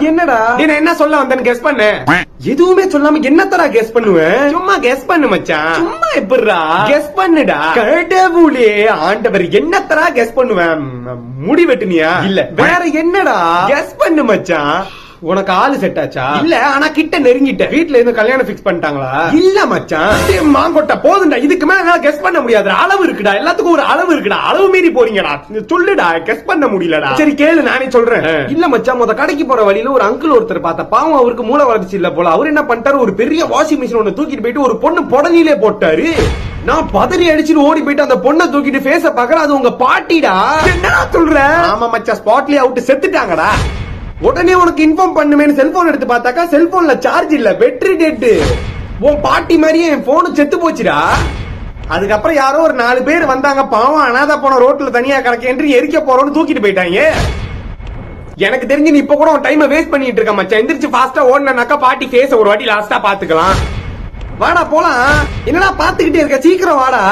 என்னடா நீ என்ன சொல்ல வந்தேன்னு கெஸ் பண்ணு. எதுவுமே சொல்லாம என்னத்தடா கெஸ் பண்ணுவேன்? சும்மா கெஸ் பண்ணு மச்சான். சும்மா எப்படிடா கெஸ் பண்ணுடா. கடவுளே ஆண்டவர், என்னத்தடா கெஸ் பண்ணுவேன்? முடி வெட்டுனியா? இல்ல. வேற என்னடா? கெஸ் பண்ணு மச்சான். உனக்கு ஆளு செட் ஆச்சா? இல்ல, ஆனா கிட்ட நெருங்கிட்ட. வீட்ல இருந்து கல்யாணம் பிக்ஸ் பண்ணிட்டாங்களா? இல்ல மச்சான். மாங்கொட்டை போதுண்டா, இதுக்கு மேல கெஸ் பண்ண முடியாது. அளவு இருக்குடா, எல்லாத்துக்கும் ஒரு அளவு இருக்குடா. அளவு மீறி போறீங்கடா. சொல்லுடா, கெஸ் பண்ண முடியலடா. சரி கேளு, நானே சொல்றேன். இல்ல மச்சான், முத கடைக்கு போற வழியில ஒரு அங்கிள் ஒருத்தர் பார்த்த. பாவம், அவருக்கு மூளை வளர்ச்சி இல்ல போல. அவர் என்ன பண்ணிட்டாரு, ஒரு பெரிய வாஷிங் மிஷின் ஒண்ணு தூக்கிட்டு போயிட்டு ஒரு பொண்ணு புடனிலே போட்டாரு. நான் பதறி அடிச்சுட்டு ஓடி போயிட்டு அந்த பொண்ணை தூக்கிட்டு ஃபேஸ பாக்குறேன். அது உங்க பாட்டிடா. என்னடா சொல்ற? ஆமா மச்சான், ஸ்பாட்லயே அவுட், செத்துட்டாங்கடா. உடனே உனக்கு இன்ஃபார்ம் பண்ணுமேன்னு செல்போன் எடுத்து பார்த்தாக்கா செல்போன்ல சார்ஜ் இல்ல, பேட்டரி டெட். உன் பாட்டி மாதிரியே என் போனு செத்து போச்சுடா. அதுக்கப்புறம் யாரோ ஒரு 4 பேர் வந்தாங்க. பாவம், அனாதை போன ரோட்ல தனியா கிடக்கேன்று எரிக்க போறோம்னு தூக்கிட்டு போயிட்டாங்க. எனக்கு தெரிஞ்சு நீ இப்ப கூட உன் டைமை வேஸ்ட் பண்ணிட்டு இருக்க மச்சான். எந்திரிச்சு ஃபாஸ்டா ஓடுனாக்கா பாட்டி ஃபேஸ ஒரு வாட்டி லாஸ்டா பாத்துக்கலாம். வாடா போலாம். என்னடா பாத்துக்கிட்டே இருக்க, சீக்கிரம் வாடா.